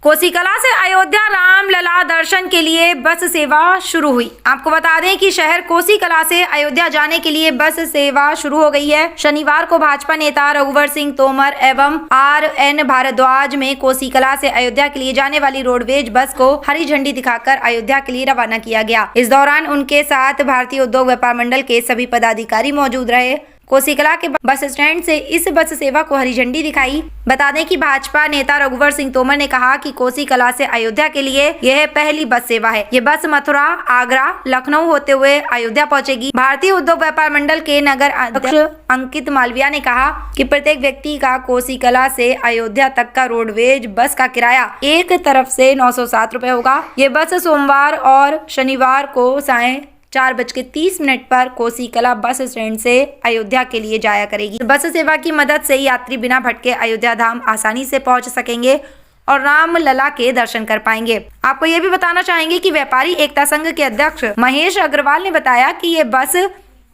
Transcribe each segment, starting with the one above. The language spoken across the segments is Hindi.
कोसीकला से अयोध्या रामलला दर्शन के लिए बस सेवा शुरू हुई। आपको बता दें कि शहर कोसीकला से अयोध्या जाने के लिए बस सेवा शुरू हो गई है। शनिवार को भाजपा नेता रघुवर सिंह तोमर एवं RN भारद्वाज में कोसीकला से अयोध्या के लिए जाने वाली रोडवेज बस को हरी झंडी दिखाकर अयोध्या के लिए रवाना किया गया। इस दौरान उनके साथ भारतीय उद्योग व्यापार मंडल के सभी पदाधिकारी मौजूद रहे। कोसीकला के बस स्टैंड से इस बस सेवा को हरी झंडी दिखाई। बता दें कि भाजपा नेता रघुवर सिंह तोमर ने कहा कि कोसीकला से अयोध्या के लिए यह पहली बस सेवा है। ये बस मथुरा, आगरा, लखनऊ होते हुए अयोध्या पहुंचेगी। भारतीय उद्योग व्यापार मंडल के नगर अध्यक्ष अंकित मालविया ने कहा कि प्रत्येक व्यक्ति का कोसीकला से अयोध्या तक का रोडवेज बस का किराया एक तरफ से 907 रुपए होगा। ये बस सोमवार और शनिवार को साय 4:30 पर कोसीकला बस स्टैंड से अयोध्या के लिए जाया करेगी। बस सेवा की मदद से यात्री बिना भटके अयोध्या धाम आसानी से पहुंच सकेंगे और रामलला के दर्शन कर पाएंगे। आपको ये भी बताना चाहेंगे कि व्यापारी एकता संघ के अध्यक्ष महेश अग्रवाल ने बताया कि ये बस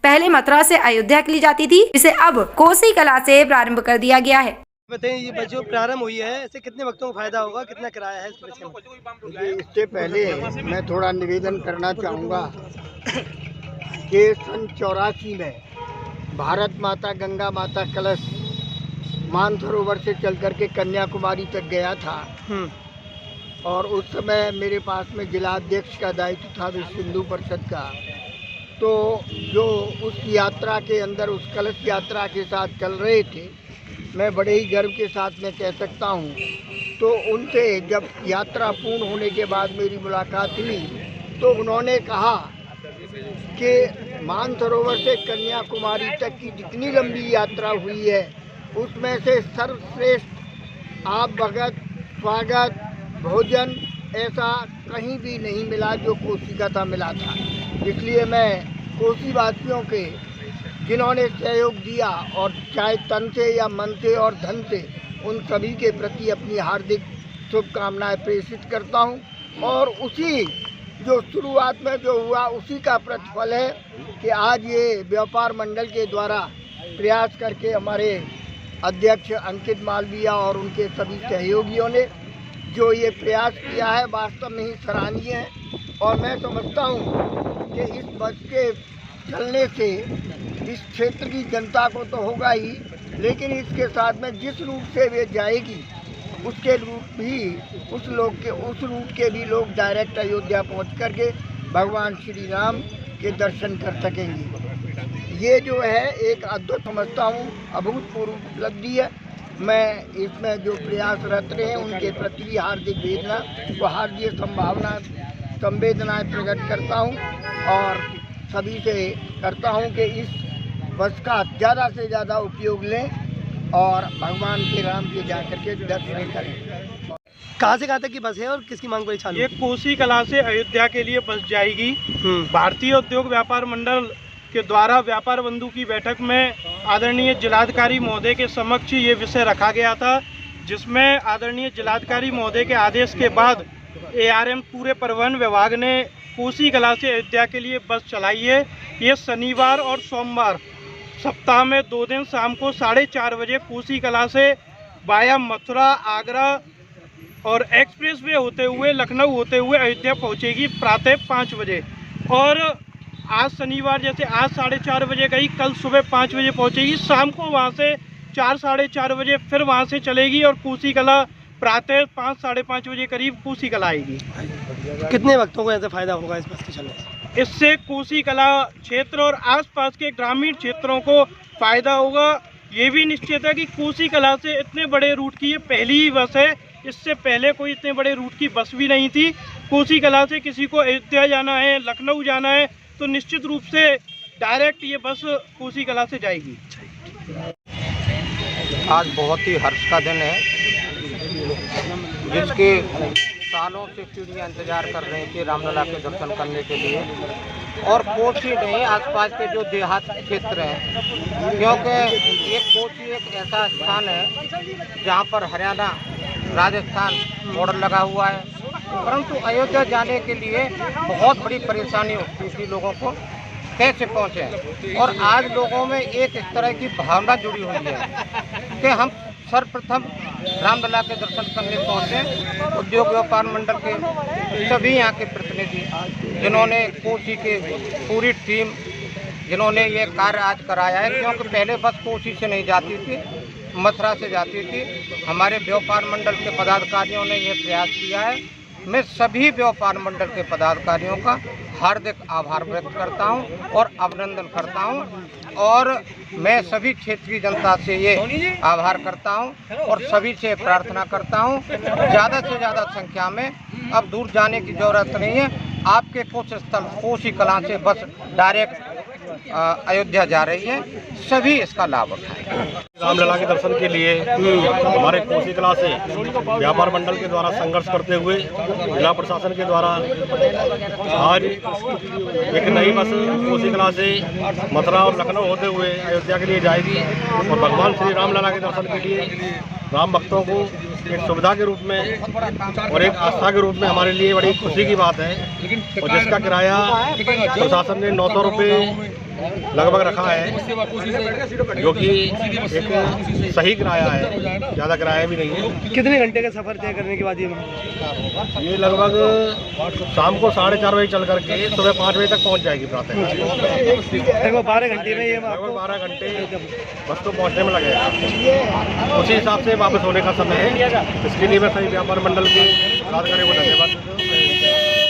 पहले मथुरा से अयोध्या के लिए जाती थी, इसे अब कोसीकला से प्रारंभ कर दिया गया है। बताइए, ये बस जो प्रारंभ हुई है इससे कितने वक्तों को फायदा होगा, कितना किराया है इस बस में? इससे पहले मैं थोड़ा निवेदन करना चाहूँगा कि सन 84 में भारत माता गंगा माता कलश मानसरोवर से चल कर के कन्याकुमारी तक गया था और उस समय मेरे पास में जिलाध्यक्ष का दायित्व था विश्व हिंदू परिषद का। तो जो उस यात्रा के अंदर उस कलश यात्रा के साथ चल रहे थे, मैं बड़े ही गर्व के साथ में कह सकता हूँ। तो उनसे जब यात्रा पूर्ण होने के बाद मेरी मुलाकात हुई तो उन्होंने कहा कि मानसरोवर से कन्याकुमारी तक की जितनी लंबी यात्रा हुई है उसमें से सर्वश्रेष्ठ आप भगत, स्वागत, भोजन ऐसा कहीं भी नहीं मिला जो कोसीकला मिला था। इसलिए मैं कोसीवासियों के जिन्होंने सहयोग दिया और चाहे तन से या मन से और धन से, उन सभी के प्रति अपनी हार्दिक शुभकामनाएं प्रेषित करता हूं। और उसी जो शुरुआत में जो हुआ उसी का प्रतिफल है कि आज ये व्यापार मंडल के द्वारा प्रयास करके हमारे अध्यक्ष अंकित मालविया और उनके सभी सहयोगियों ने जो ये प्रयास किया है वास्तव में ही सराहनीय है। और मैं समझता हूँ कि इस बस के चलने से इस क्षेत्र की जनता को तो होगा ही, लेकिन इसके साथ में जिस रूट से वे जाएगी उसके रूट भी उस रूट के भी लोग डायरेक्ट अयोध्या पहुंच करके भगवान श्री राम के दर्शन कर सकेंगे। ये जो है एक अद्भुत समझता हूँ, अभूतपूर्व उपलब्धि है। मैं इसमें जो प्रयासरत रहे उनके प्रति हार्दिक संवेदनाएं प्रकट करता हूँ और सभी से करता हूँ कि इस बस का ज़्यादा से ज़्यादा उपयोग लें और भगवान के राम के जाकर के दर्शन करें। कहाँ से कहाँ तक की बस है और किसकी मांग पर चालू? ये कोसीकला से अयोध्या के लिए बस जाएगी। भारतीय उद्योग व्यापार मंडल के द्वारा व्यापार बंधु की बैठक में आदरणीय जिलाधिकारी महोदय के समक्ष ये विषय रखा गया था, जिसमें आदरणीय जिलाधिकारी महोदय के आदेश के बाद ARM पूरे परिवहन विभाग ने कोसीकला से अयोध्या के लिए बस चलाई है। ये शनिवार और सोमवार सप्ताह में 2 दिन शाम को 4:30 बजे कोसीकला से वाया मथुरा, आगरा और एक्सप्रेसवे होते हुए लखनऊ होते हुए अयोध्या पहुंचेगी प्रातः 5 बजे। और आज शनिवार जैसे आज 4:30 बजे गई, कल सुबह 5 बजे पहुंचेगी। शाम को वहां से 4-4:30 बजे फिर वहां से चलेगी और कोसीकला प्रातः 5-5:30 बजे करीब कोसीकला आएगी। कितने वक्तों को ऐसे फायदा होगा इस बस के चलने से? इससे कोसीकला क्षेत्र और आसपास के ग्रामीण क्षेत्रों को फायदा होगा। ये भी निश्चित है कि कोसीकला से इतने बड़े रूट की ये पहली ही बस है। इससे पहले कोई इतने बड़े रूट की बस भी नहीं थी। कोसीकला से किसी को अयोध्या जाना है, लखनऊ जाना है तो निश्चित रूप से डायरेक्ट ये बस कोसीकला से जाएगी। आज बहुत ही हर्ष का दिन है, जिसके सालों से पीढ़ियाँ इंतजार कर रही थी रामलला के दर्शन करने के लिए। और कोसी नहीं, आसपास के जो देहात क्षेत्र हैं, क्योंकि ये कोसी एक ऐसा स्थान है जहाँ पर हरियाणा, राजस्थान बॉर्डर लगा हुआ है, परंतु अयोध्या जाने के लिए बहुत बड़ी परेशानी होती थी लोगों को कैसे पहुँचे। और आज लोगों में एक इस तरह की भावना जुड़ी हुई है कि हम सर्वप्रथम रामलला के दर्शन करने पहुँचे उद्योग व्यापार मंडल के सभी यहाँ के प्रतिनिधि, जिन्होंने कोसी के पूरी टीम जिन्होंने ये कार्य आज कराया है, क्योंकि पहले बस कोसी से नहीं जाती थी, मथुरा से जाती थी। हमारे व्यापार मंडल के पदाधिकारियों ने ये प्रयास किया है। मैं सभी व्यापार मंडल के पदाधिकारियों का हार्दिक आभार व्यक्त करता हूं और अभिनंदन करता हूं, और मैं सभी क्षेत्रीय जनता से ये आभार करता हूं और सभी से प्रार्थना करता हूं, ज़्यादा से ज़्यादा संख्या में अब दूर जाने की ज़रूरत नहीं है। आपके कुछ स्थल कोसी कलां से बस डायरेक्ट अयोध्या जा रही है, सभी इसका लाभ उठाएं। रामलला के दर्शन के लिए हमारे कोसी कला से व्यापार मंडल के द्वारा संघर्ष करते हुए जिला प्रशासन के द्वारा आज एक नई बस कोसी कला से मथुरा और लखनऊ होते हुए अयोध्या के लिए जाएगी, और भगवान श्री रामलला के दर्शन के लिए राम भक्तों को एक सुविधा के रूप में और एक आस्था के रूप में हमारे लिए बड़ी खुशी की बात है। और जिसका किराया प्रशासन ने 900 रुपये लगभग रखा है, जो कि एक सही किराया है, ज़्यादा किराया भी नहीं है। कितने घंटे का सफ़र तय करने के बाद ये लगभग शाम को 4:30 बजे चल करके सुबह 5 बजे तक पहुंच जाएगी प्रातः। लगभग 12 घंटे में ये लगभग 12 घंटे बस को पहुंचने में लगेगा। उसी हिसाब से वापस होने का समय है। इसके लिए मैं सभी व्यापार मंडल के पदाधिकारियों को धन्यवाद